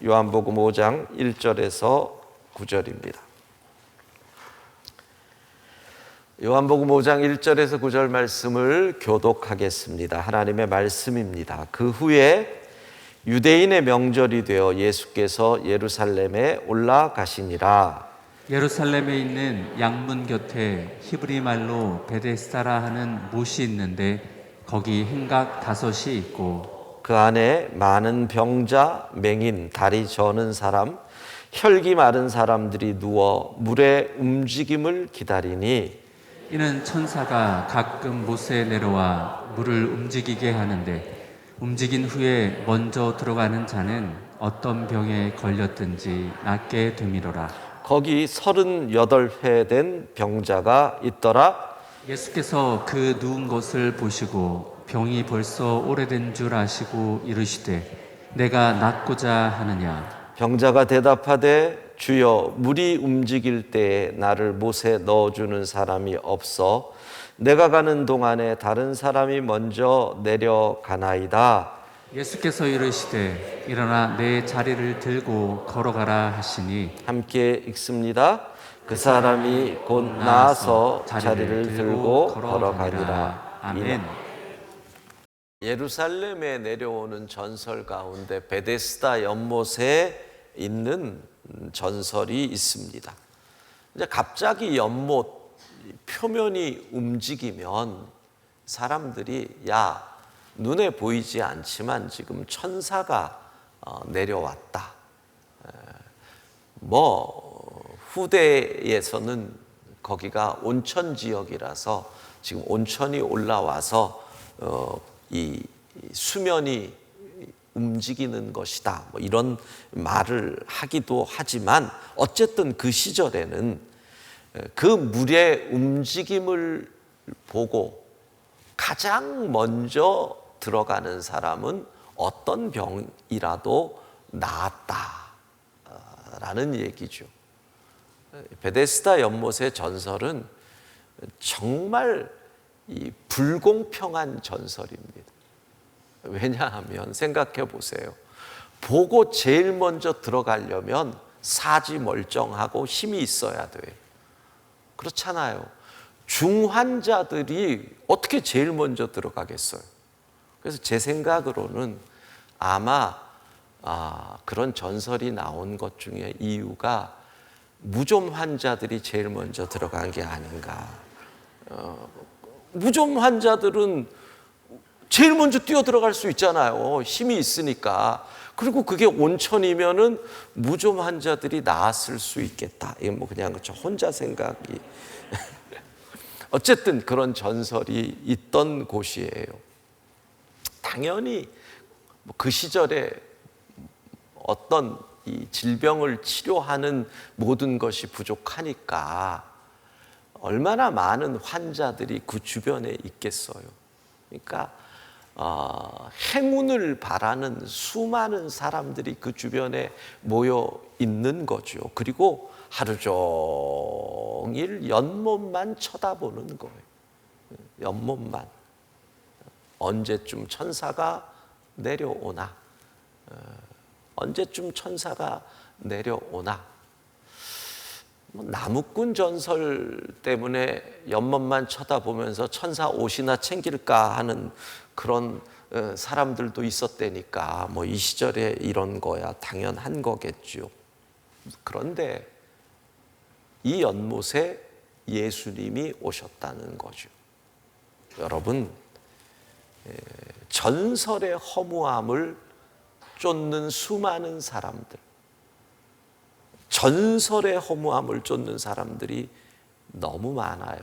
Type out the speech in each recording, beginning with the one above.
요한복음 5장 1절에서 9절입니다. 요한복음 5장 1절에서 9절 말씀을 교독하겠습니다. 하나님의 말씀입니다. 그 후에 유대인의 명절이 되어 예수께서 예루살렘에 올라가시니라. 예루살렘에 있는 양문 곁에 히브리 말로 베데스다라 하는 못이 있는데 거기 행각 5이 있고 그 안에 많은 병자, 맹인, 다리 저는 사람, 혈기 마른 사람들이 누워 물의 움직임을 기다리니 이는 천사가 가끔 못에 내려와 물을 움직이게 하는데 움직인 후에 먼저 들어가는 자는 어떤 병에 걸렸든지 낫게 됨이로라. 거기 38회 된 병자가 있더라. 예수께서 그 누운 것을 보시고 병이 벌써 오래된 줄 아시고 이르시되 내가 낫고자 하느냐. 병자가 대답하되 주여, 물이 움직일 때에 나를 못에 넣어주는 사람이 없어 내가 가는 동안에 다른 사람이 먼저 내려가나이다. 예수께서 이르시되 일어나 내 자리를 들고 걸어가라 하시니 함께 읽습니다. 그 사람이 곧 나아서 자리를 들고 걸어가니라. 아멘. 예루살렘에 내려오는 전설 가운데 베데스다 연못에 있는 전설이 있습니다. 이제 갑자기 연못 표면이 움직이면 사람들이 눈에 보이지 않지만 지금 천사가 내려왔다. 후대에서는 거기가 온천 지역이라서 지금 온천이 올라와서 이 수면이 움직이는 것이다, 이런 말을 하기도 하지만 어쨌든 그 시절에는 그 물의 움직임을 보고 가장 먼저 들어가는 사람은 어떤 병이라도 나았다라는 얘기죠. 베데스다 연못의 전설은 정말 불공평한 전설입니다. 왜냐하면 생각해 보세요. 보고 제일 먼저 들어가려면 사지 멀쩡하고 힘이 있어야 돼요. 그렇잖아요. 중환자들이 어떻게 제일 먼저 들어가겠어요? 그래서 제 생각으로는 아마 그런 전설이 나온 것 중에 이유가 무좀 환자들이 제일 먼저 들어간 게 아닌가. 무좀 환자들은 제일 먼저 뛰어 들어갈 수 있잖아요. 힘이 있으니까. 그리고 그게 온천이면은 무좀 환자들이 나았을 수 있겠다. 이건 그냥 저 혼자 생각이. 어쨌든 그런 전설이 있던 곳이에요. 당연히 그 시절에 어떤 이 질병을 치료하는 모든 것이 부족하니까 얼마나 많은 환자들이 그 주변에 있겠어요. 그러니까 행운을 바라는 수많은 사람들이 그 주변에 모여 있는 거죠. 그리고 하루 종일 연못만 쳐다보는 거예요. 연못만. 언제쯤 천사가 내려오나? 언제쯤 천사가 내려오나? 나무꾼 전설 때문에 연못만 쳐다보면서 천사 옷이나 챙길까 하는 그런 사람들도 있었다니까 이 시절에 이런 거야 당연한 거겠죠. 그런데 이 연못에 예수님이 오셨다는 거죠. 여러분, 전설의 허무함을 쫓는 수많은 사람들, 전설의 허무함을 쫓는 사람들이 너무 많아요.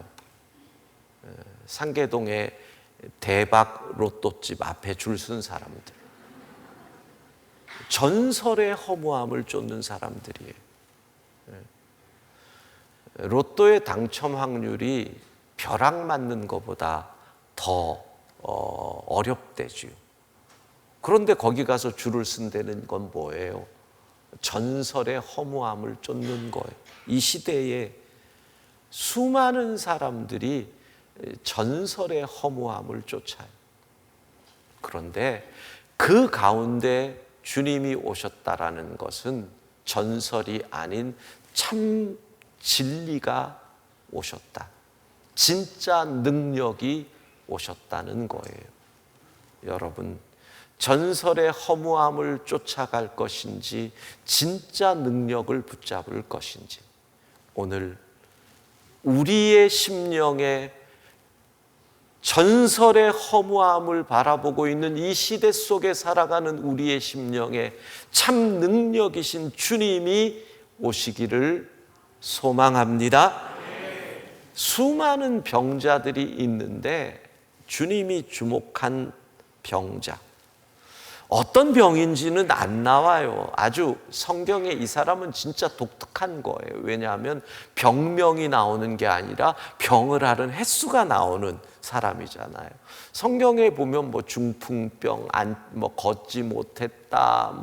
상계동의 대박 로또집 앞에 줄 쓴 사람들, 전설의 허무함을 쫓는 사람들이에요. 로또의 당첨 확률이 벼락 맞는 것보다 더 어렵대죠. 그런데 거기 가서 줄을 쓴다는 건 뭐예요? 전설의 허무함을 쫓는 거예요. 이 시대에 수많은 사람들이 전설의 허무함을 쫓아요. 그런데 그 가운데 주님이 오셨다라는 것은 전설이 아닌 참 진리가 오셨다. 진짜 능력이 오셨다는 거예요. 여러분, 전설의 허무함을 쫓아갈 것인지 진짜 능력을 붙잡을 것인지, 오늘 우리의 심령에 전설의 허무함을 바라보고 있는 이 시대 속에 살아가는 우리의 심령에 참 능력이신 주님이 오시기를 소망합니다. 수많은 병자들이 있는데 주님이 주목한 병자, 어떤 병인지는 안 나와요. 아주 성경에 이 사람은 진짜 독특한 거예요. 왜냐하면 병명이 나오는 게 아니라 병을 앓은 횟수가 나오는 사람이잖아요. 성경에 보면 뭐 중풍병, 걷지 못했다,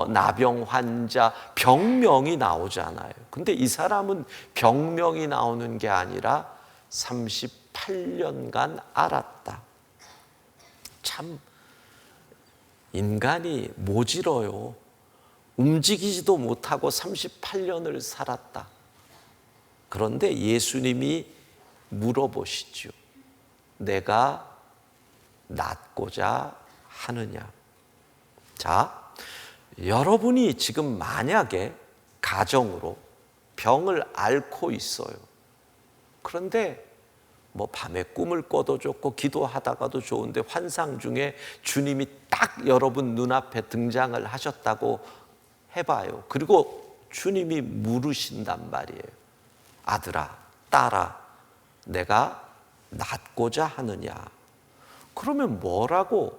나병 환자, 병명이 나오잖아요. 근데 이 사람은 병명이 나오는 게 아니라 38년간 앓았다. 참 인간이 모질어요. 움직이지도 못하고 38년을 살았다. 그런데 예수님이 물어보시죠. 내가 낫고자 하느냐? 자, 여러분이 지금 만약에 가정으로 병을 앓고 있어요. 그런데 밤에 꿈을 꿔도 좋고 기도하다가도 좋은데 환상 중에 주님이 딱 여러분 눈앞에 등장을 하셨다고 해봐요. 그리고 주님이 물으신단 말이에요. 아들아, 딸아, 내가 낫고자 하느냐? 그러면 뭐라고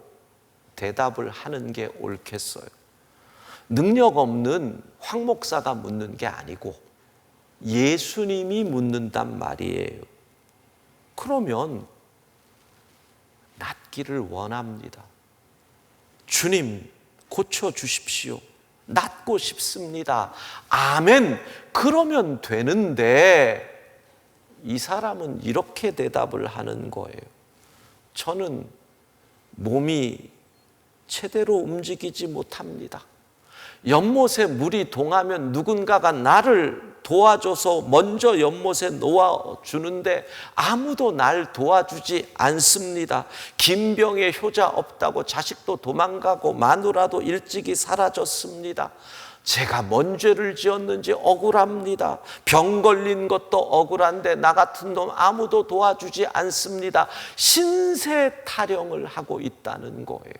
대답을 하는 게 옳겠어요? 능력 없는 황 목사가 묻는 게 아니고 예수님이 묻는단 말이에요. 그러면 낫기를 원합니다. 주님, 고쳐주십시오. 낫고 싶습니다. 아멘. 그러면 되는데 이 사람은 이렇게 대답을 하는 거예요. 저는 몸이 제대로 움직이지 못합니다. 연못에 물이 동하면 누군가가 나를 도와줘서 먼저 연못에 놓아주는데 아무도 날 도와주지 않습니다. 김병에 효자 없다고 자식도 도망가고 마누라도 일찍이 사라졌습니다. 제가 뭔 죄를 지었는지 억울합니다. 병 걸린 것도 억울한데 나 같은 놈 아무도 도와주지 않습니다. 신세 타령을 하고 있다는 거예요.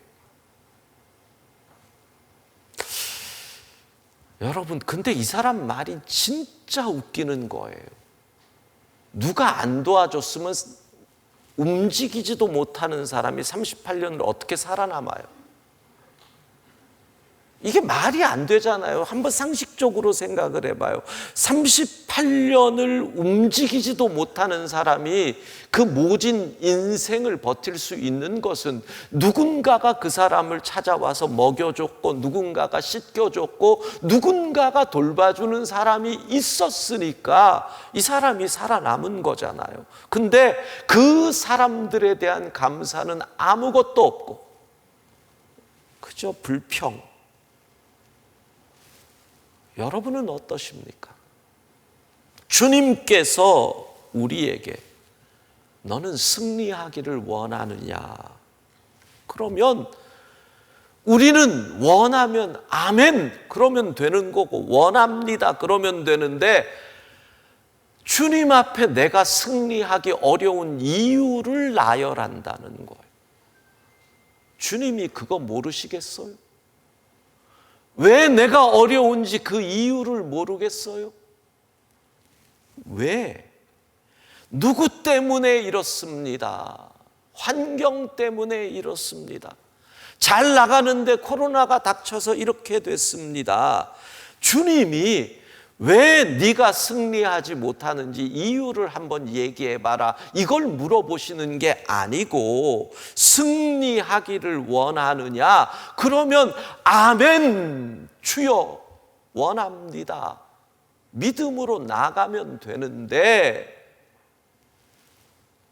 여러분, 근데 이 사람 말이 진짜 웃기는 거예요. 누가 안 도와줬으면 움직이지도 못하는 사람이 38년을 어떻게 살아남아요? 이게 말이 안 되잖아요. 한번 상식적으로 생각을 해봐요. 38년을 움직이지도 못하는 사람이 그 모진 인생을 버틸 수 있는 것은 누군가가 그 사람을 찾아와서 먹여줬고 누군가가 씻겨줬고 누군가가 돌봐주는 사람이 있었으니까 이 사람이 살아남은 거잖아요. 근데 그 사람들에 대한 감사는 아무것도 없고 그저 불평. 여러분은 어떠십니까? 주님께서 우리에게 너는 승리하기를 원하느냐? 그러면 우리는 원하면 아멘 그러면 되는 거고 원합니다 그러면 되는데 주님 앞에 내가 승리하기 어려운 이유를 나열한다는 거예요. 주님이 그거 모르시겠어요? 왜 내가 어려운지 그 이유를 모르겠어요? 왜? 누구 때문에 이렇습니다. 환경 때문에 이렇습니다. 잘 나가는데 코로나가 닥쳐서 이렇게 됐습니다. 주님이 왜 네가 승리하지 못하는지 이유를 한번 얘기해봐라. 이걸 물어보시는 게 아니고 승리하기를 원하느냐? 그러면 아멘 주여 원합니다. 믿음으로 나가면 되는데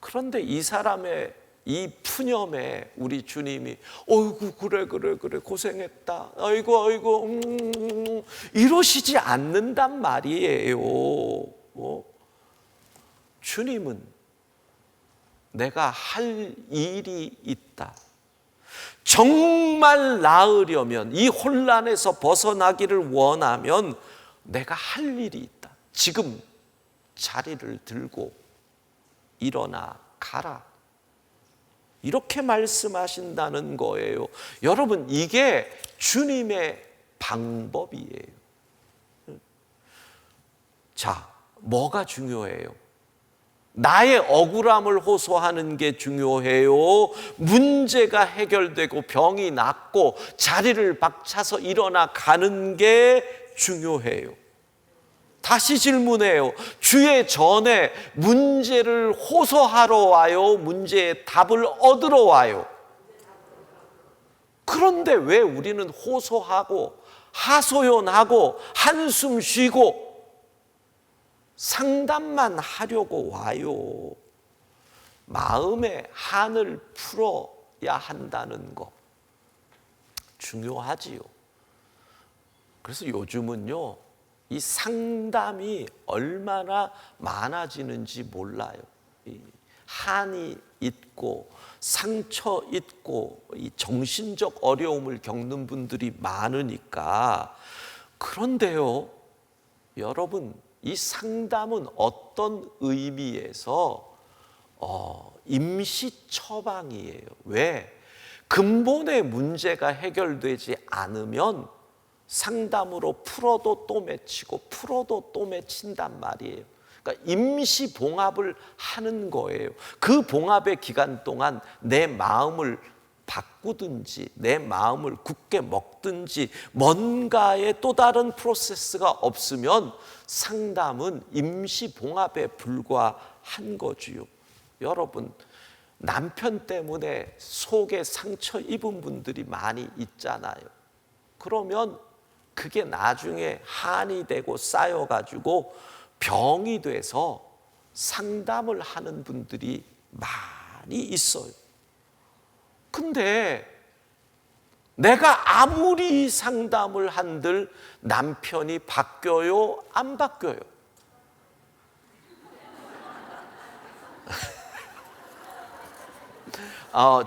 그런데 이 사람의 이 푸념에 우리 주님이 어이구 그래 고생했다 아이고 이러시지 않는단 말이에요. 주님은 내가 할 일이 있다. 정말 나으려면, 이 혼란에서 벗어나기를 원하면 내가 할 일이 있다. 지금 자리를 들고 일어나 가라. 이렇게 말씀하신다는 거예요. 여러분, 이게 주님의 방법이에요. 자, 뭐가 중요해요? 나의 억울함을 호소하는 게 중요해요? 문제가 해결되고 병이 낫고 자리를 박차서 일어나 가는 게 중요해요? 다시 질문해요. 주의 전에 문제를 호소하러 와요? 문제의 답을 얻으러 와요? 그런데 왜 우리는 호소하고 하소연하고 한숨 쉬고 상담만 하려고 와요? 마음의 한을 풀어야 한다는 거 중요하지요. 그래서 요즘은요, 이 상담이 얼마나 많아지는지 몰라요. 이 한이 있고 상처 있고 이 정신적 어려움을 겪는 분들이 많으니까. 그런데요, 여러분, 이 상담은 어떤 의미에서 임시 처방이에요. 왜? 근본의 문제가 해결되지 않으면 상담으로 풀어도 또 맺히고 풀어도 또 맺힌단 말이에요. 그러니까 임시 봉합을 하는 거예요. 그 봉합의 기간 동안 내 마음을 바꾸든지 내 마음을 굳게 먹든지 뭔가의 또 다른 프로세스가 없으면 상담은 임시 봉합에 불과한 거지요. 여러분, 남편 때문에 속에 상처 입은 분들이 많이 있잖아요. 그러면 그게 나중에 한이 되고 쌓여가지고 병이 돼서 상담을 하는 분들이 많이 있어요. 근데 내가 아무리 상담을 한들 남편이 바뀌어요? 안 바뀌어요?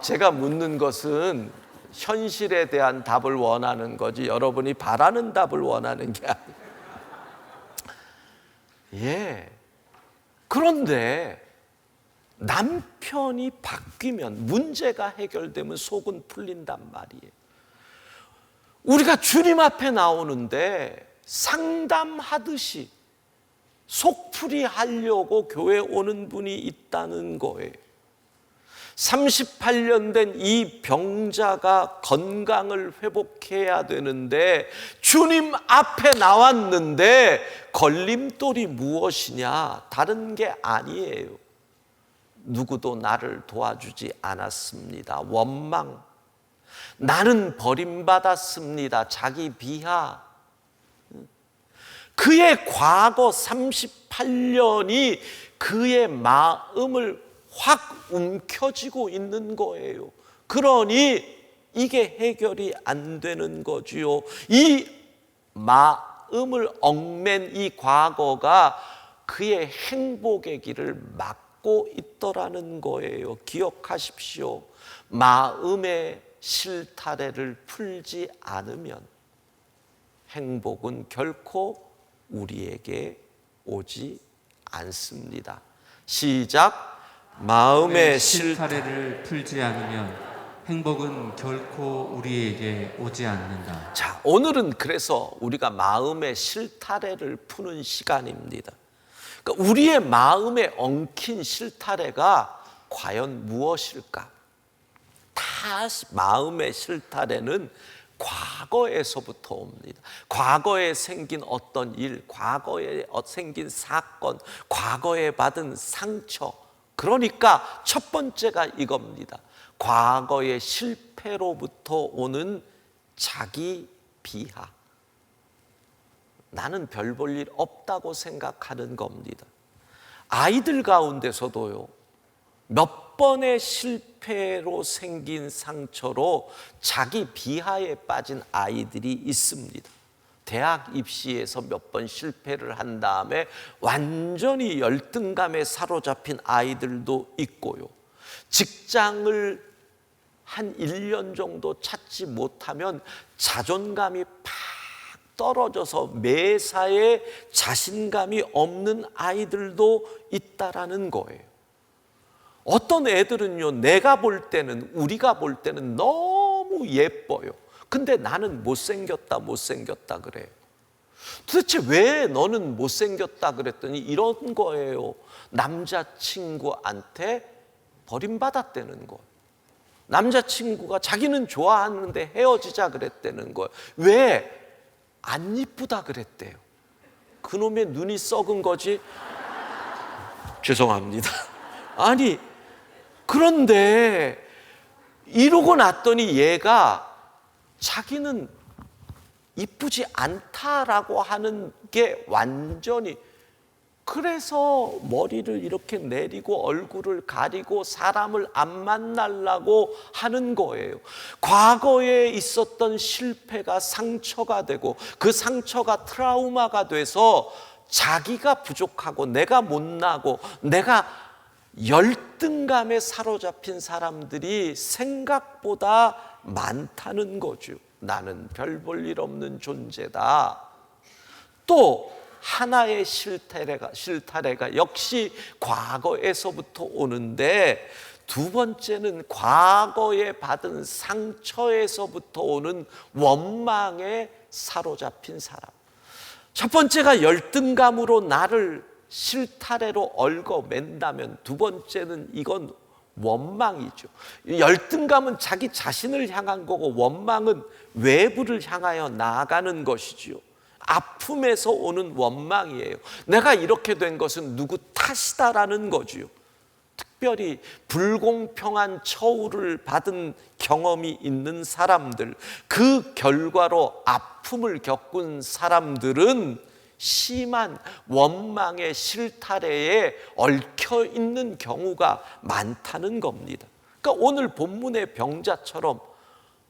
제가 묻는 것은 현실에 대한 답을 원하는 거지 여러분이 바라는 답을 원하는 게 아니에요. 예. 그런데 남편이 바뀌면, 문제가 해결되면 속은 풀린단 말이에요. 우리가 주님 앞에 나오는데 상담하듯이 속풀이 하려고 교회 오는 분이 있다는 거예요. 38년 된 이 병자가 건강을 회복해야 되는데 주님 앞에 나왔는데 걸림돌이 무엇이냐? 다른 게 아니에요. 누구도 나를 도와주지 않았습니다. 원망. 나는 버림받았습니다. 자기 비하. 그의 과거 38년이 그의 마음을 확 움켜쥐고 있는 거예요. 그러니 이게 해결이 안 되는 거지요. 이 마음을 얽맨 이 과거가 그의 행복의 길을 막고 있더라는 거예요. 기억하십시오. 마음의 실타래를 풀지 않으면 행복은 결코 우리에게 오지 않습니다. 시작. 마음의 실타래를 풀지 않으면 행복은 결코 우리에게 오지 않는다. 자, 오늘은 그래서 우리가 마음의 실타래를 푸는 시간입니다. 그러니까 우리의 마음에 엉킨 실타래가 과연 무엇일까? 다 마음의 실타래는 과거에서부터 옵니다. 과거에 생긴 어떤 일, 과거에 생긴 사건, 과거에 받은 상처. 그러니까 첫 번째가 이겁니다. 과거의 실패로부터 오는 자기 비하. 나는 별 볼 일 없다고 생각하는 겁니다. 아이들 가운데서도요, 몇 번의 실패 실패로 생긴 상처로 자기 비하에 빠진 아이들이 있습니다. 대학 입시에서 몇 번 실패를 한 다음에 완전히 열등감에 사로잡힌 아이들도 있고요. 직장을 한 1년 정도 찾지 못하면 자존감이 팍 떨어져서 매사에 자신감이 없는 아이들도 있다라는 거예요. 어떤 애들은요, 내가 볼 때는, 우리가 볼 때는 너무 예뻐요. 근데 나는 못생겼다 그래요. 도대체 왜 너는 못생겼다 그랬더니 이런 거예요. 남자친구한테 버림받았다는 거예요. 남자친구가 자기는 좋아하는데 헤어지자 그랬다는 거예요. 왜? 안 이쁘다 그랬대요. 그놈의 눈이 썩은 거지. 죄송합니다. 아니, 그런데 이러고 났더니 얘가 자기는 이쁘지 않다라고 하는 게 완전히, 그래서 머리를 이렇게 내리고 얼굴을 가리고 사람을 안 만나려고 하는 거예요. 과거에 있었던 실패가 상처가 되고 그 상처가 트라우마가 돼서 자기가 부족하고 내가 못나고 내가 열등감에 사로잡힌 사람들이 생각보다 많다는 거죠. 나는 별 볼 일 없는 존재다. 또 하나의 실타래가 역시 과거에서부터 오는데, 두 번째는 과거에 받은 상처에서부터 오는 원망에 사로잡힌 사람. 첫 번째가 열등감으로 나를 실타래로 얽어맨다면, 두 번째는 이건 원망이죠. 열등감은 자기 자신을 향한 거고, 원망은 외부를 향하여 나아가는 것이지요. 아픔에서 오는 원망이에요. 내가 이렇게 된 것은 누구 탓이다라는 거지요. 특별히 불공평한 처우를 받은 경험이 있는 사람들, 그 결과로 아픔을 겪은 사람들은 심한 원망의 실타래에 얽혀 있는 경우가 많다는 겁니다. 그러니까 오늘 본문의 병자처럼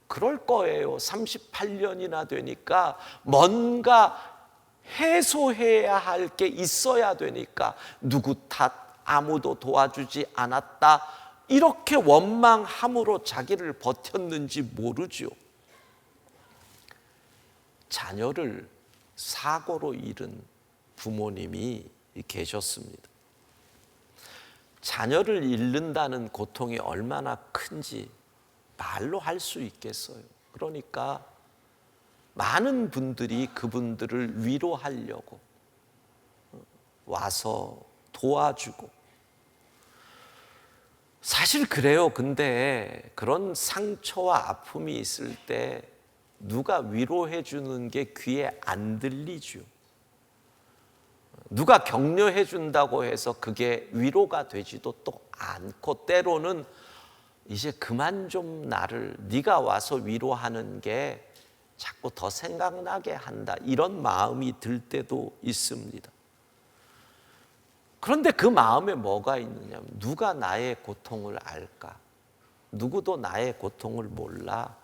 그럴 거예요. 38년이나 되니까 뭔가 해소해야 할 게 있어야 되니까 누구 탓, 아무도 도와주지 않았다, 이렇게 원망함으로 자기를 버텼는지 모르죠. 자녀를 사고로 잃은 부모님이 계셨습니다. 자녀를 잃는다는 고통이 얼마나 큰지 말로 할 수 있겠어요. 그러니까 많은 분들이 그분들을 위로하려고 와서 도와주고, 사실 그래요. 근데 그런 상처와 아픔이 있을 때 누가 위로해 주는 게 귀에 안 들리죠. 누가 격려해 준다고 해서 그게 위로가 되지도 또 않고, 때로는 이제 그만 좀 나를, 네가 와서 위로하는 게 자꾸 더 생각나게 한다, 이런 마음이 들 때도 있습니다. 그런데 그 마음에 뭐가 있느냐면, 누가 나의 고통을 알까? 누구도 나의 고통을 몰라.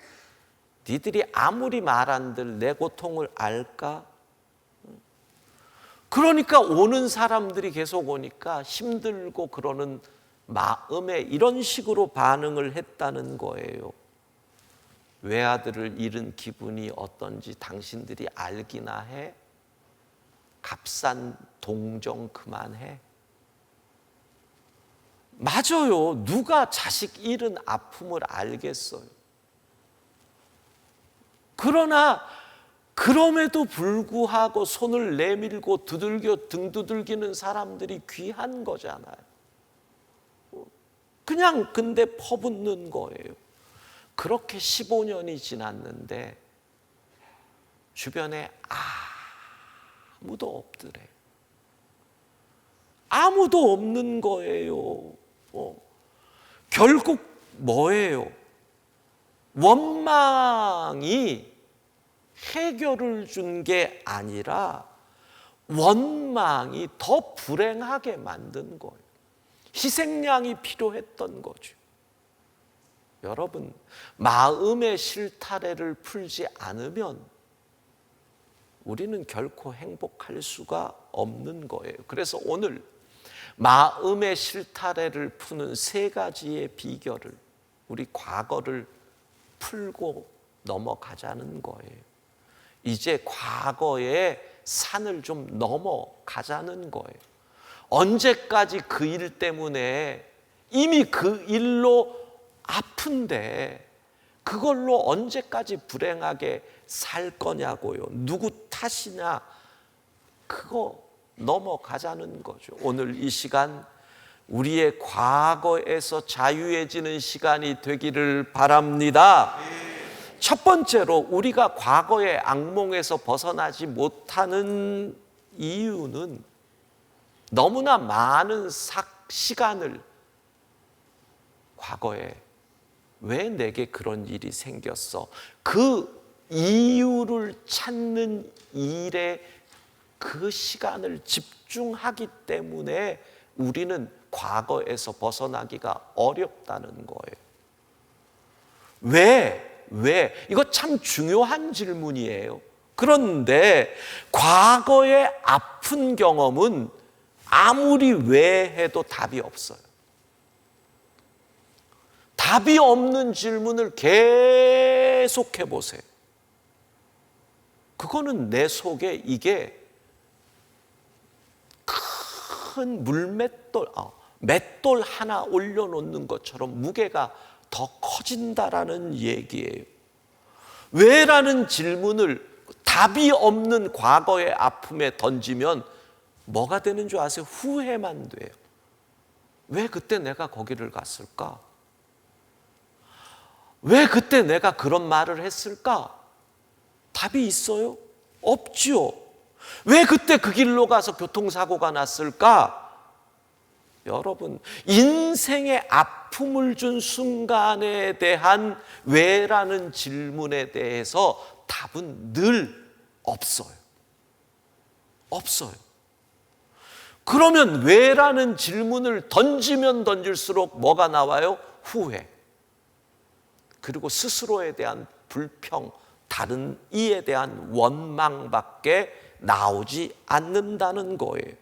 니들이 아무리 말한들 내 고통을 알까? 그러니까 오는 사람들이 계속 오니까 힘들고 그러는 마음에 이런 식으로 반응을 했다는 거예요. 외아들을 잃은 기분이 어떤지 당신들이 알기나 해? 값싼 동정 그만해. 맞아요. 누가 자식 잃은 아픔을 알겠어요. 그러나 그럼에도 불구하고 손을 내밀고 두들겨 등 두들기는 사람들이 귀한 거잖아요. 그냥 근데 퍼붓는 거예요. 그렇게 15년이 지났는데 주변에 아무도 없더래. 아무도 없는 거예요. 결국 뭐예요? 원망이 해결을 준 게 아니라 원망이 더 불행하게 만든 거예요. 희생양이 필요했던 거죠. 여러분, 마음의 실타래를 풀지 않으면 우리는 결코 행복할 수가 없는 거예요. 그래서 오늘 마음의 실타래를 푸는 3가지의 비결을, 우리 과거를 풀고 넘어가자는 거예요. 이제 과거의 산을 좀 넘어가자는 거예요. 언제까지 그 일 때문에, 이미 그 일로 아픈데 그걸로 언제까지 불행하게 살 거냐고요. 누구 탓이냐, 그거 넘어가자는 거죠. 오늘 이 시간 우리의 과거에서 자유해지는 시간이 되기를 바랍니다. 첫 번째로, 우리가 과거의 악몽에서 벗어나지 못하는 이유는 너무나 많은 시간을 과거에 왜 내게 그런 일이 생겼어? 그 이유를 찾는 일에 그 시간을 집중하기 때문에 우리는 과거에서 벗어나기가 어렵다는 거예요. 왜? 이거 참 중요한 질문이에요. 그런데 과거의 아픈 경험은 아무리 왜 해도 답이 없어요. 답이 없는 질문을 계속해 보세요. 그거는 내 속에 이게 큰 맷돌 하나 올려놓는 것처럼 무게가 더 커진다라는 얘기예요. 왜라는 질문을 답이 없는 과거의 아픔에 던지면 뭐가 되는 줄 아세요? 후회만 돼요. 왜 그때 내가 거기를 갔을까? 왜 그때 내가 그런 말을 했을까? 답이 있어요? 없지요. 왜 그때 그 길로 가서 교통사고가 났을까? 여러분, 인생의 아픔을 준 순간에 대한 왜라는 질문에 대해서 답은 늘 없어요. 없어요. 그러면 왜라는 질문을 던지면 던질수록 뭐가 나와요? 후회. 그리고 스스로에 대한 불평, 다른 이에 대한 원망밖에 나오지 않는다는 거예요.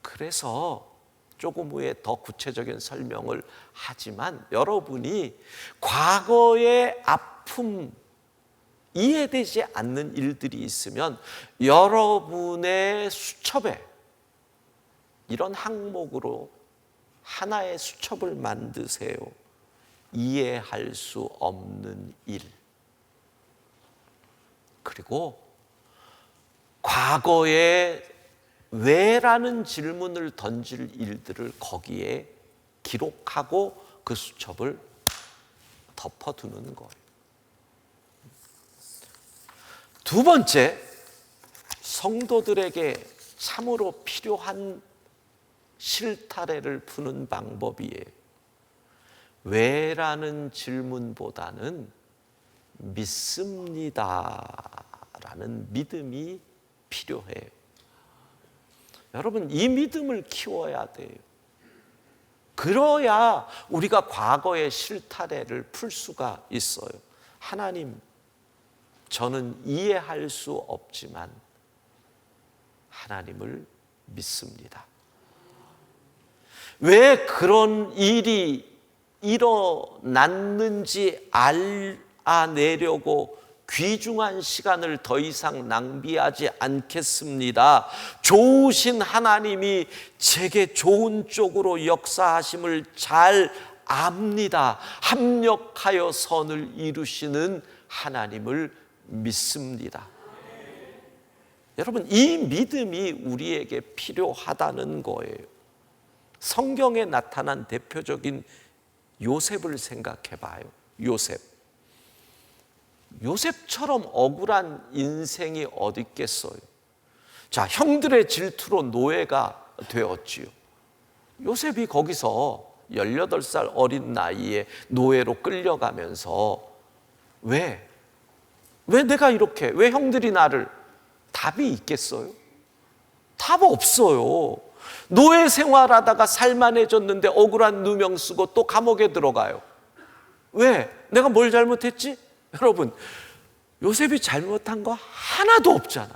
그래서 조금 후에 더 구체적인 설명을 하지만 여러분이 과거의 아픔, 이해되지 않는 일들이 있으면 여러분의 수첩에 이런 항목으로 하나의 수첩을 만드세요. 이해할 수 없는 일. 그리고 과거에 왜라는 질문을 던질 일들을 거기에 기록하고 그 수첩을 덮어두는 거예요. 두 번째, 성도들에게 참으로 필요한 실타래를 푸는 방법이에요. 왜라는 질문보다는 믿습니다라는 믿음이 필요해요. 여러분, 이 믿음을 키워야 돼요. 그래야 우리가 과거의 실타래를 풀 수가 있어요. 하나님, 저는 이해할 수 없지만 하나님을 믿습니다. 왜 그런 일이 일어났는지 알아내려고 귀중한 시간을 더 이상 낭비하지 않겠습니다. 좋으신 하나님이 제게 좋은 쪽으로 역사하심을 잘 압니다. 합력하여 선을 이루시는 하나님을 믿습니다. 여러분, 이 믿음이 우리에게 필요하다는 거예요. 성경에 나타난 대표적인 요셉을 생각해 봐요. 요셉처럼 억울한 인생이 어디 있겠어요? 자, 형들의 질투로 노예가 되었지요. 요셉이 거기서 18살 어린 나이에 노예로 끌려가면서 왜 내가 이렇게, 왜 형들이 나를, 답이 있겠어요? 답 없어요. 노예 생활하다가 살만해졌는데 억울한 누명 쓰고 또 감옥에 들어가요. 왜? 내가 뭘 잘못했지? 여러분, 요셉이 잘못한 거 하나도 없잖아.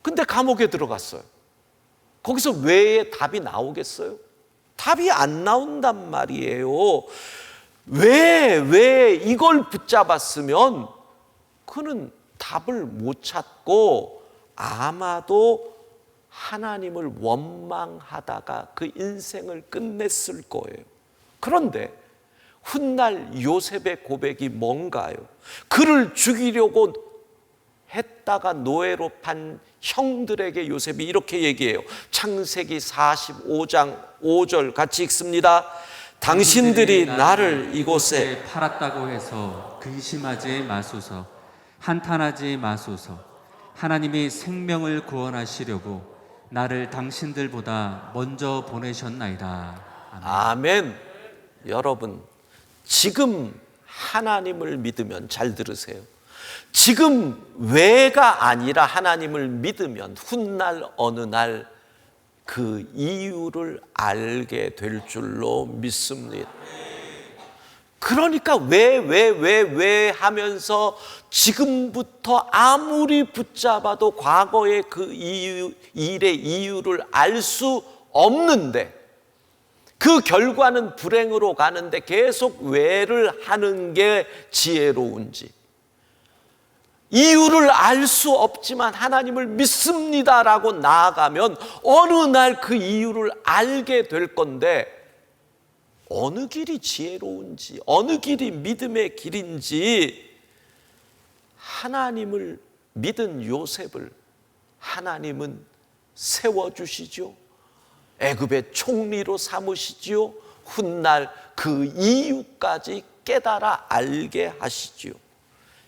근데 감옥에 들어갔어요. 거기서 왜 답이 나오겠어요? 답이 안 나온단 말이에요. 왜 이걸 붙잡았으면 그는 답을 못 찾고 아마도 하나님을 원망하다가 그 인생을 끝냈을 거예요. 그런데 훗날 요셉의 고백이 뭔가요? 그를 죽이려고 했다가 노예로 판 형들에게 요셉이 이렇게 얘기해요. 창세기 45장 5절 같이 읽습니다. 당신들이 나를 이곳에 팔았다고 해서 근심하지 마소서, 한탄하지 마소서. 하나님이 생명을 구원하시려고 나를 당신들보다 먼저 보내셨나이다. 아멘. 여러분, 지금 하나님을 믿으면 잘 들으세요. 지금 왜가 아니라 하나님을 믿으면 훗날 어느 날 그 이유를 알게 될 줄로 믿습니다. 그러니까 왜 하면서 지금부터 아무리 붙잡아도 과거의 그 일의 이유를 알 수 없는데 그 결과는 불행으로 가는데 계속 왜를 하는 게 지혜로운지, 이유를 알 수 없지만 하나님을 믿습니다라고 나아가면 어느 날 그 이유를 알게 될 건데, 어느 길이 지혜로운지, 어느 길이 믿음의 길인지 하나님을 믿은 요셉을 하나님은 세워주시죠. 애굽의 총리로 삼으시지요. 훗날 그 이유까지 깨달아 알게 하시지요.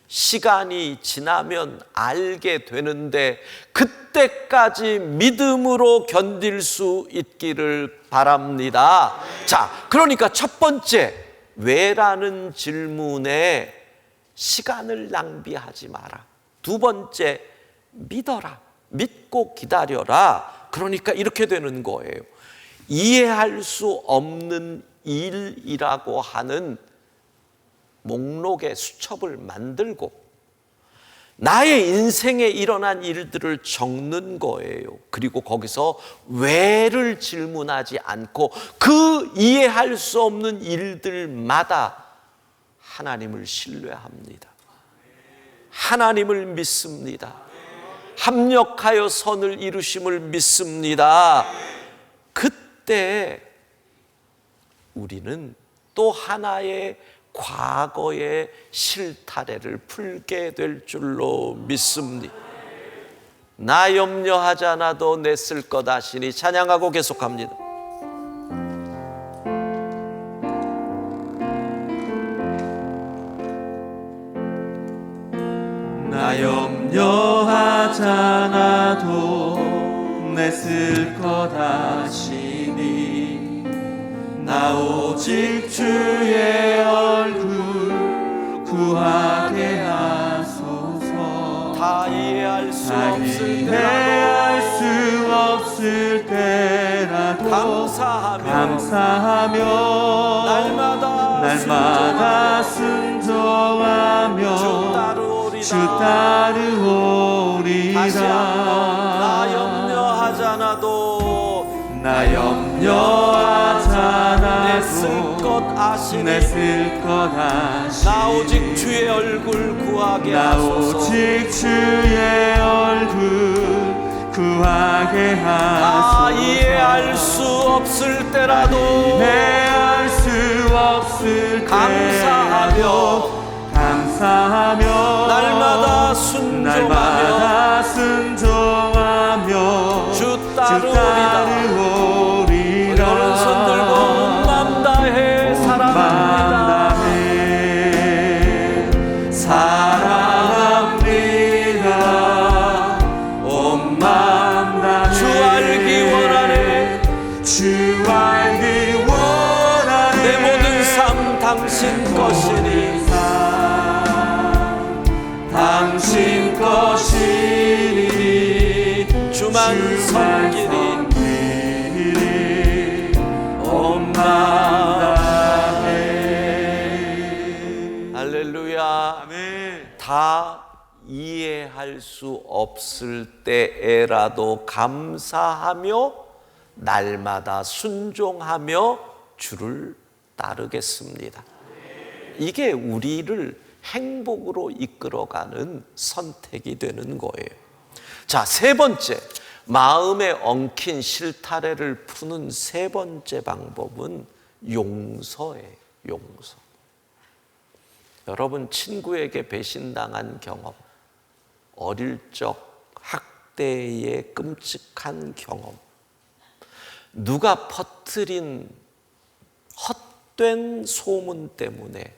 시간이 지나면 알게 되는데 그때까지 믿음으로 견딜 수 있기를 바랍니다. 자, 그러니까 첫 번째, 왜라는 질문에 시간을 낭비하지 마라. 두 번째, 믿어라. 믿고 기다려라. 그러니까 이렇게 되는 거예요. 이해할 수 없는 일이라고 하는 목록의 수첩을 만들고 나의 인생에 일어난 일들을 적는 거예요. 그리고 거기서 왜를 질문하지 않고 그 이해할 수 없는 일들마다 하나님을 신뢰합니다. 하나님을 믿습니다. 합력하여 선을 이루심을 믿습니다. 그때 우리는 또 하나의 과거의 실타래를 풀게 될 줄로 믿습니다. 나 염려하지 않아도 내 쓸 것 아시니 찬양하고 계속합니다. 나 염려하지 않아도 내 쓸 것 아시니 나 오직 주의 얼굴 구하게 하소서. 다 이해할 수 없을 때라도 감사하며 날마다 순종하며 주 따르오리라. 다시 한번 나 염려하지 않아도 내 쓸 것 아시니 나 오직 주의 얼굴 구하게 하소서. 다 이해할 수 없을 때라도 감사하며 날마다 순종하며 주 따르오리라. 오른손 들고 온 맘 다해 사랑합니다. 온 맘 다해 주 알기 원하네. 내 모든 삶 당신 것이니 주만 섬기리. 온 맘 다해 다 이해할 수 없을 때에라도 감사하며 날마다 순종하며 주를 따르겠습니다. 이게 우리를 행복으로 이끌어가는 선택이 되는 거예요. 자, 세 번째, 마음에 엉킨 실타래를 푸는 세 번째 방법은 용서예요. 용서. 여러분, 친구에게 배신당한 경험, 어릴 적 학대의 끔찍한 경험, 누가 퍼뜨린 헛된 소문 때문에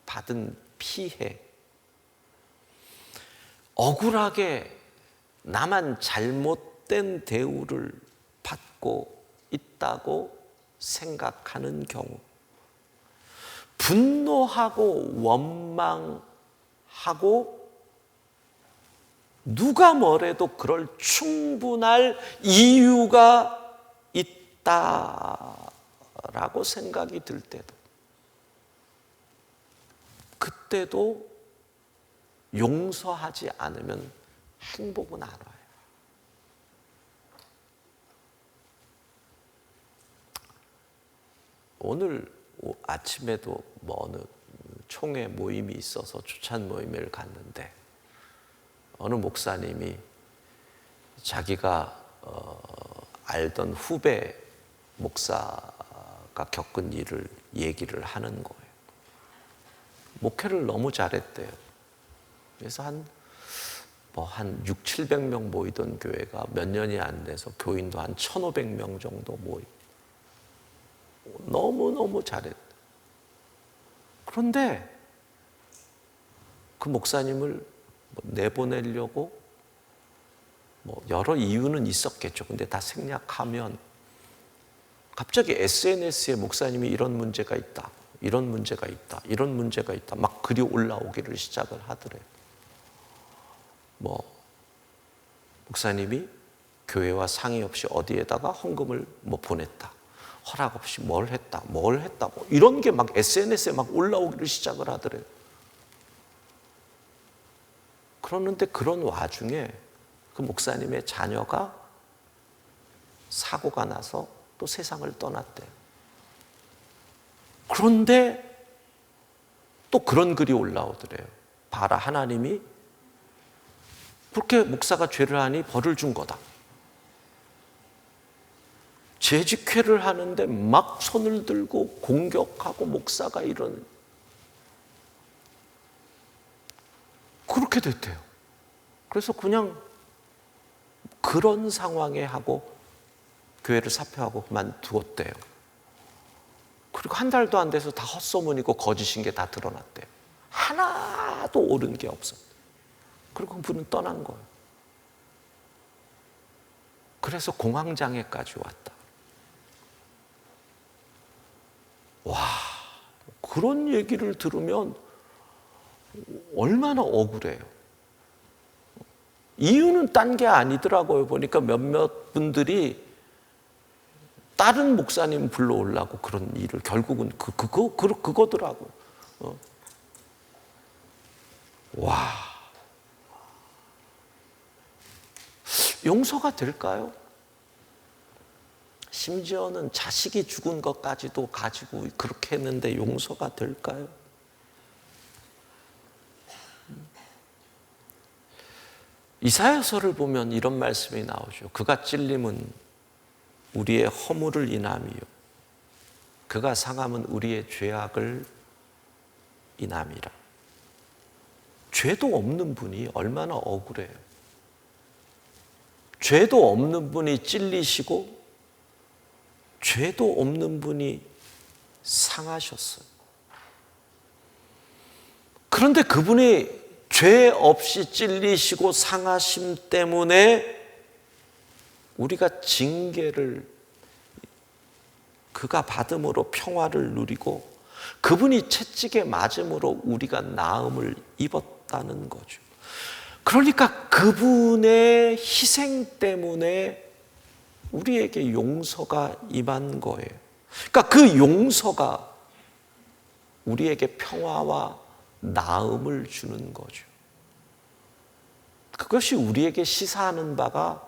받은 피해, 억울하게 나만 잘못된 대우를 받고 있다고 생각하는 경우, 분노하고 원망하고 누가 뭐래도 그럴 충분할 이유가 있다라고 생각이 들 때도, 그때도 용서하지 않으면 행복은 안 와요. 오늘 아침에도 어느 총회 모임이 있어서 추천 모임을 갔는데 어느 목사님이 자기가 알던 후배 목사가 겪은 일을 얘기를 하는 거예요. 목회를 너무 잘했대요. 그래서 한 6, 700명 모이던 교회가 몇 년이 안 돼서 교인도 한 1,500명 정도 모이고 너무너무 잘했대. 그런데 그 목사님을 내보내려고 여러 이유는 있었겠죠. 근데 다 생략하면 갑자기 SNS에 목사님이 이런 문제가 있다, 이런 문제가 있다, 이런 문제가 있다 막 글이 올라오기를 시작을 하더래요. 목사님이 교회와 상의 없이 어디에다가 헌금을 보냈다, 허락 없이 뭘 했다 이런 게 막 SNS에 막 올라오기를 시작을 하더래요. 그러는데 그런 와중에 그 목사님의 자녀가 사고가 나서 또 세상을 떠났대요. 그런데 또 그런 글이 올라오더래요. 봐라, 하나님이 그렇게 목사가 죄를 하니 벌을 준 거다. 재직회를 하는데 막 손을 들고 공격하고 목사가 이런, 그렇게 됐대요. 그래서 그냥 그런 상황에 하고 교회를 사표하고 그만두었대요. 그리고 한 달도 안 돼서 다 헛소문이고 거짓인 게 다 드러났대요. 하나도 옳은 게 없었대요. 그리고 그분은 떠난 거예요. 그래서 공황장애까지 왔다. 와, 그런 얘기를 들으면 얼마나 억울해요. 이유는 딴 게 아니더라고요. 보니까 몇몇 분들이 다른 목사님 불러오려고 그런 일을, 결국은 그거더라고요. 와, 용서가 될까요? 심지어는 자식이 죽은 것까지도 가지고 그렇게 했는데 용서가 될까요? 이사야서를 보면 이런 말씀이 나오죠. 그가 찔림은 우리의 허물을 인함이요, 그가 상함은 우리의 죄악을 인함이라. 죄도 없는 분이 얼마나 억울해요. 죄도 없는 분이 찔리시고 죄도 없는 분이 상하셨어요. 그런데 그분이 죄 없이 찔리시고 상하심 때문에 우리가 징계를 그가 받음으로 평화를 누리고 그분이 채찍에 맞음으로 우리가 나음을 입었다는 거죠. 그러니까 그분의 희생 때문에 우리에게 용서가 임한 거예요. 그러니까 그 용서가 우리에게 평화와 나음을 주는 거죠. 그것이 우리에게 시사하는 바가,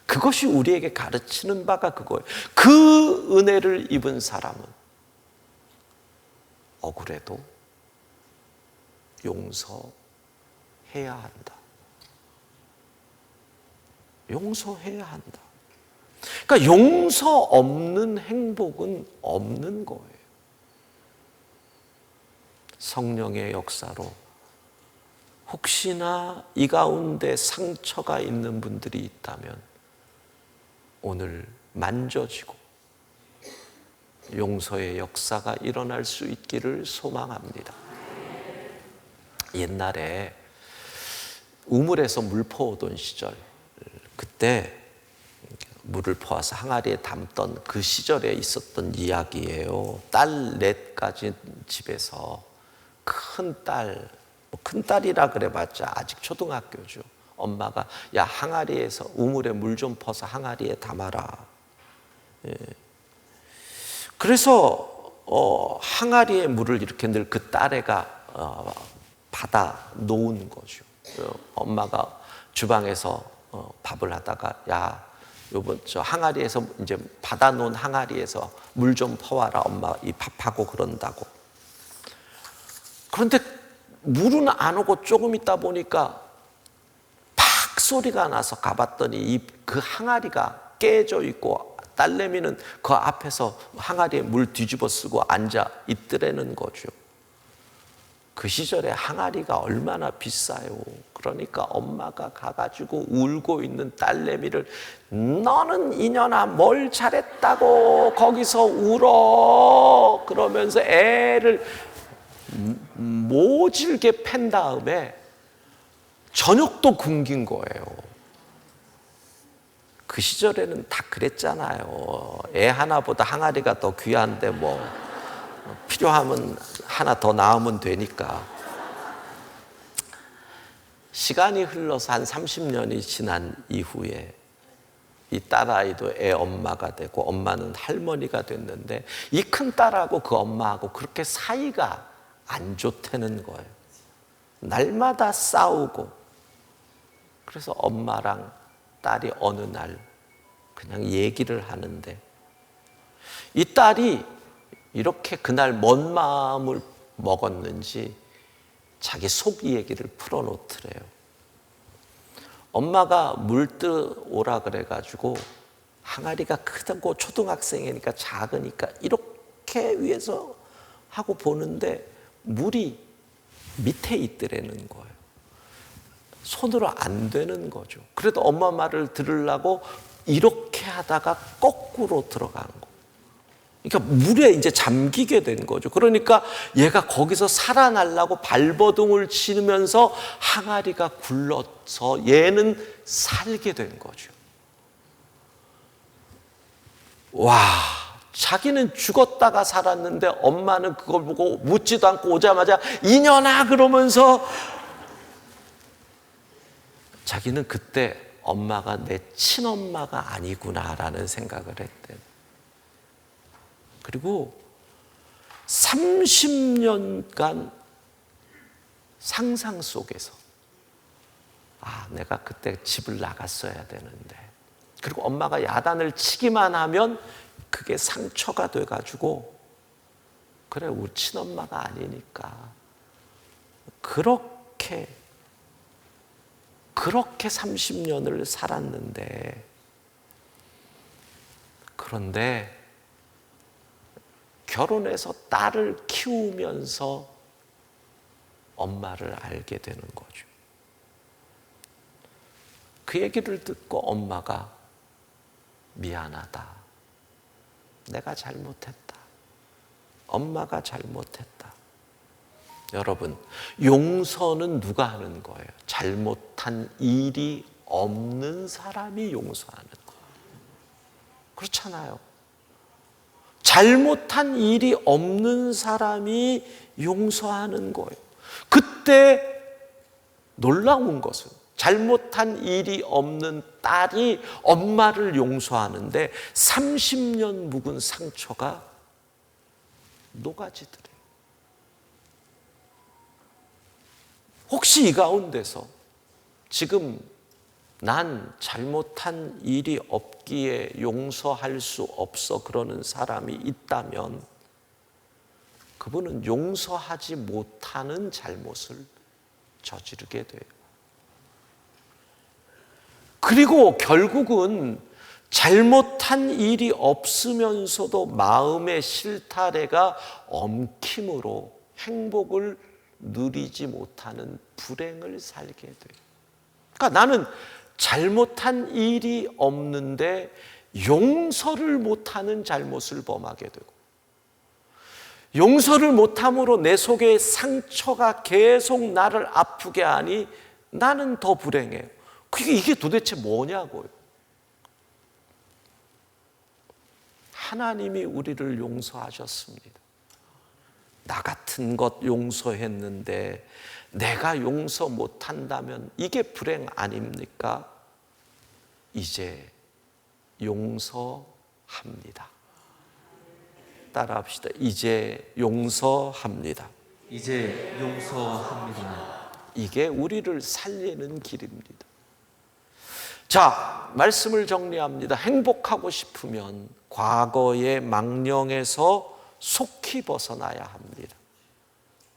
그것이 우리에게 가르치는 바가 그거예요. 그 은혜를 입은 사람은 억울해도 용서해야 한다. 용서해야 한다. 그러니까 용서 없는 행복은 없는 거예요. 성령의 역사로 혹시나 이 가운데 상처가 있는 분들이 있다면 오늘 만져지고 용서의 역사가 일어날 수 있기를 소망합니다. 옛날에 우물에서 물 퍼오던 시절, 그때 물을 퍼와서 항아리에 담던 그 시절에 있었던 이야기예요. 딸 넷 가진 집에서 큰 딸이라 그래봤자 아직 초등학교죠. 엄마가 야, 항아리에서 우물에 물 좀 퍼서 항아리에 담아라. 예. 그래서 항아리에 물을 이렇게 늘 그 딸애가 받아 놓은 거죠. 엄마가 주방에서 밥을 하다가 야, 요번 저 항아리에서 이제 받아 놓은 항아리에서 물 좀 퍼와라. 엄마 이 밥하고 그런다고. 그런데 물은 안 오고 조금 있다 보니까 팍 소리가 나서 가봤더니 그 항아리가 깨져 있고 딸내미는 그 앞에서 항아리에 물 뒤집어 쓰고 앉아 있더라는 거죠. 그 시절에 항아리가 얼마나 비싸요. 그러니까 엄마가 가가지고 울고 있는 딸내미를 너는 이년아 뭘 잘했다고 거기서 울어 그러면서 애를 모질게 팬 다음에 저녁도 굶긴 거예요. 그 시절에는 다 그랬잖아요. 애 하나보다 항아리가 더 귀한데 뭐 필요하면 하나 더 낳으면 되니까. 시간이 흘러서 한 30년이 지난 이후에 이 딸아이도 애 엄마가 되고 엄마는 할머니가 됐는데 이 큰 딸하고 그 엄마하고 그렇게 사이가 안 좋다는 거예요. 날마다 싸우고. 그래서 엄마랑 딸이 어느 날 그냥 얘기를 하는데 이 딸이 이렇게 그날 뭔 마음을 먹었는지 자기 속 얘기를 풀어놓더래요. 엄마가 물 뜨오라 그래가지고 항아리가 크다고 초등학생이니까 작으니까 이렇게 위에서 하고 보는데 물이 밑에 있더라는 거예요. 손으로 안 되는 거죠. 그래도 엄마 말을 들으려고 이렇게 하다가 거꾸로 들어간 거. 그러니까 물에 이제 잠기게 된 거죠. 그러니까 얘가 거기서 살아나려고 발버둥을 치면서 항아리가 굴러서 얘는 살게 된 거죠. 와, 자기는 죽었다가 살았는데 엄마는 그걸 보고 묻지도 않고 오자마자 이년아 그러면서 자기는 그때 엄마가 내 친엄마가 아니구나라는 생각을 했대. 그리고 30년간 상상 속에서 내가 그때 집을 나갔어야 되는데, 그리고 엄마가 야단을 치기만 하면 그게 상처가 돼가지고 그래 우리 친엄마가 아니니까 그렇게 30년을 살았는데, 그런데 결혼해서 딸을 키우면서 엄마를 알게 되는 거죠. 그 얘기를 듣고 엄마가 미안하다. 내가 잘못했다. 엄마가 잘못했다. 여러분, 용서는 누가 하는 거예요? 잘못한 일이 없는 사람이 용서하는 거예요. 그렇잖아요. 잘못한 일이 없는 사람이 용서하는 거예요. 그때 놀라운 것은 잘못한 일이 없는 딸이 엄마를 용서하는데 30년 묵은 상처가 녹아지더래요. 혹시 이 가운데서 지금 난 잘못한 일이 없기에 용서할 수 없어 그러는 사람이 있다면 그분은 용서하지 못하는 잘못을 저지르게 돼요. 그리고 결국은 잘못한 일이 없으면서도 마음의 실타래가 엉킴으로 행복을 누리지 못하는 불행을 살게 돼요. 그러니까 나는 잘못한 일이 없는데 용서를 못하는 잘못을 범하게 되고, 용서를 못함으로 내 속에 상처가 계속 나를 아프게 하니 나는 더 불행해요. 이게 도대체 뭐냐고요. 하나님이 우리를 용서하셨습니다. 나 같은 것 용서했는데 내가 용서 못한다면 이게 불행 아닙니까? 이제 용서합니다. 따라합시다. 이제 용서합니다. 이제 용서합니다. 이게 우리를 살리는 길입니다. 자, 말씀을 정리합니다. 행복하고 싶으면 과거의 망령에서 속히 벗어나야 합니다.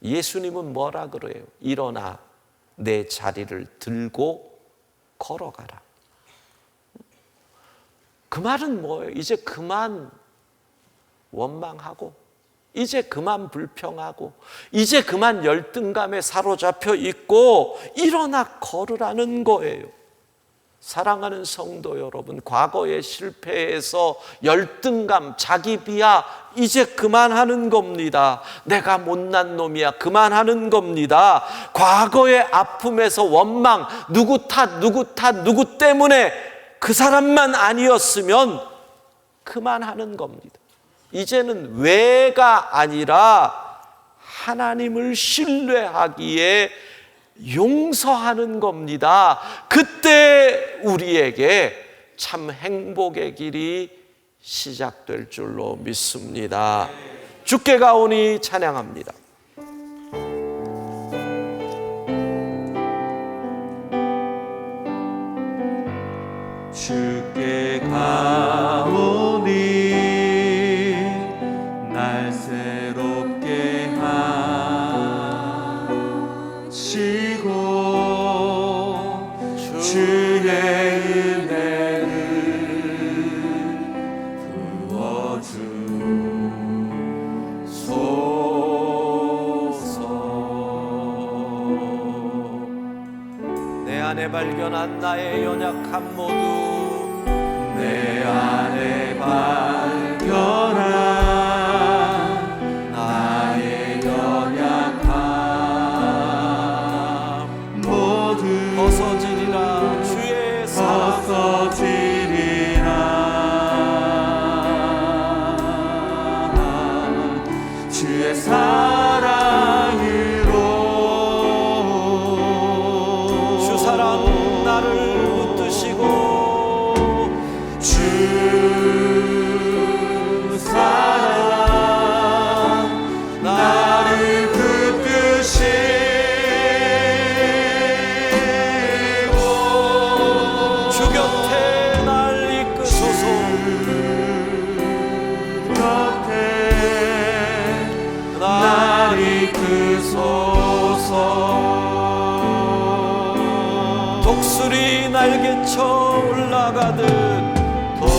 예수님은 뭐라 그래요? 일어나 내 자리를 들고 걸어가라. 그 말은 뭐예요? 이제 그만 원망하고, 이제 그만 불평하고, 이제 그만 열등감에 사로잡혀 있고 일어나 걸으라는 거예요. 사랑하는 성도 여러분, 과거의 실패에서 열등감, 자기 비하 이제 그만하는 겁니다. 내가 못난 놈이야 그만하는 겁니다. 과거의 아픔에서 원망, 누구 탓, 누구 때문에 그 사람만 아니었으면 그만하는 겁니다. 이제는 왜가 아니라 하나님을 신뢰하기에 용서하는 겁니다. 그때 우리에게 참 행복의 길이 시작될 줄로 믿습니다. 주께 가오니 찬양합니다. 주께 가오니 날 새롭게 하시고 주의 은혜를 부어주소서. 내 안에 발견한 나의 연약함 모두, 내 안에 발견한 나의 연약함 모두 벗어지리라. 주의 사랑 벗어지리라. 주의 사랑으로 주 사랑 나를 붙드시고, 주 사랑 나를 붙드시고 주 곁에 날 이끄소서. 곁에 날 이끄소서. 독수리 날개쳐 올라가듯 독수리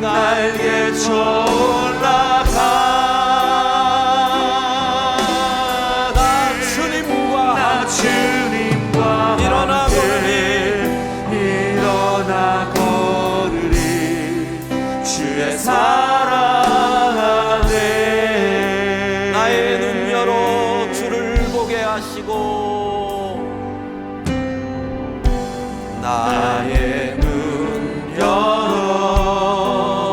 날개쳐 올라가 나 주님과 일어나 걸으리 주의 사랑 안에 나의 눈 열어 주를 보게 하시고, 나의 눈 열어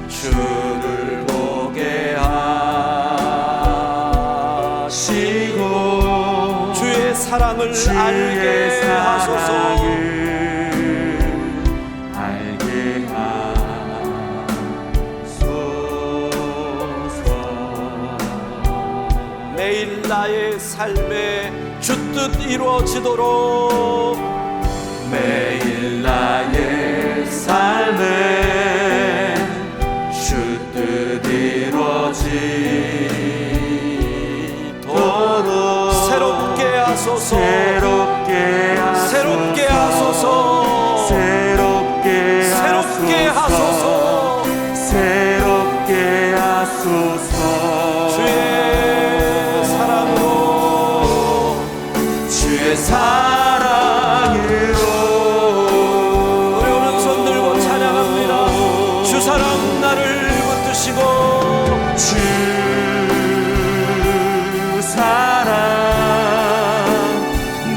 주를 보게 하시고 주의 사랑을 알게 하소서. 알게 하소서. 나의 삶에 주 뜻 이루어지도록 매일 나의 삶에 주 뜻 이루어지도록 새롭게 하소서 새롭게 하소서 새롭게 하소서 새롭게 하소서 새롭게 하소서 주의 사랑으로 주의 사랑으로 우리 오른손 들고 찬양합니다. 주 사랑 나를 붙드시고 주 사랑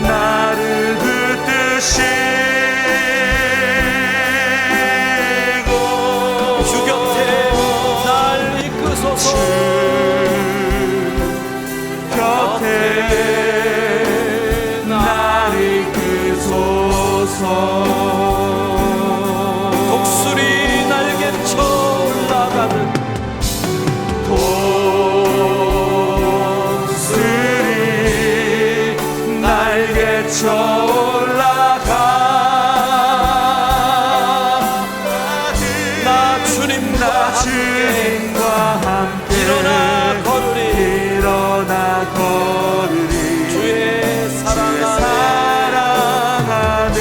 나를 붙드시고 주 곁에 날 이끄소서 주 곁에 날 이끄소서 독수리 날개쳐 올라가는 독수리 날개쳐 올라가 나 주님과 함께 일어나 걸으리 주의 사랑 안에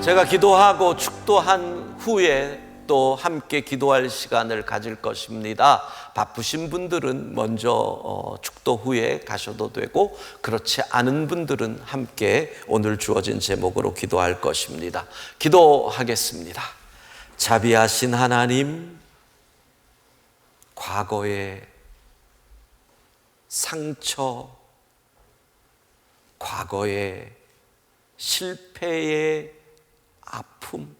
제가 기도하고 축도한 후에 또 함께 기도할 시간을 가질 것입니다. 바쁘신 분들은 먼저 축도 후에 가셔도 되고 그렇지 않은 분들은 함께 오늘 주어진 제목으로 기도할 것입니다. 기도하겠습니다. 자비하신 하나님, 과거의 상처, 과거의 실패의 아픔,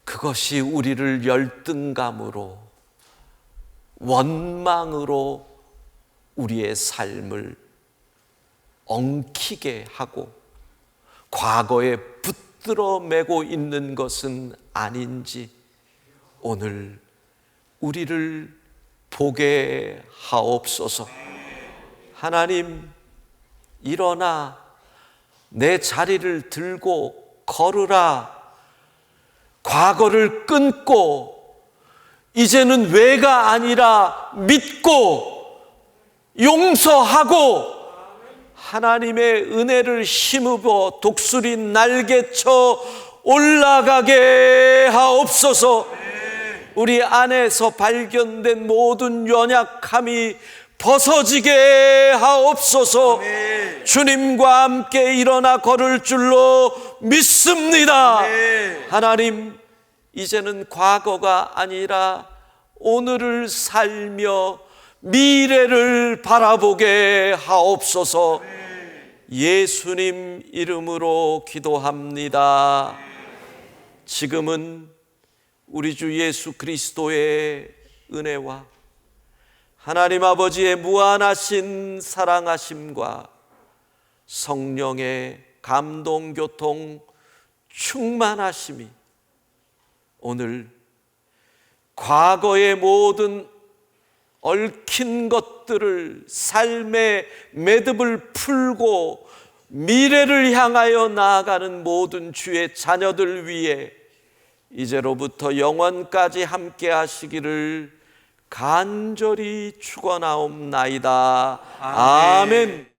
그것이 우리를 열등감으로, 원망으로 우리의 삶을 엉키게 하고 과거에 붙들어 매고 있는 것은 아닌지 오늘 우리를 보게 하옵소서. 하나님, 일어나 내 자리를 들고 걸으라. 과거를 끊고 이제는 왜가 아니라 믿고 용서하고 하나님의 은혜를 힘입어 독수리 날개쳐 올라가게 하옵소서. 우리 안에서 발견된 모든 연약함이 벗어지게 하옵소서. 주님과 함께 일어나 걸을 줄로 믿습니다. 하나님, 이제는 과거가 아니라 오늘을 살며 미래를 바라보게 하옵소서. 예수님 이름으로 기도합니다. 지금은 우리 주 예수 그리스도의 은혜와 하나님 아버지의 무한하신 사랑하심과 성령의 감동, 교통, 충만하심이 오늘 과거의 모든 얽힌 것들을 삶의 매듭을 풀고 미래를 향하여 나아가는 모든 주의 자녀들 위해 이제로부터 영원까지 함께 하시기를 간절히 축원하옵나이다. 아멘.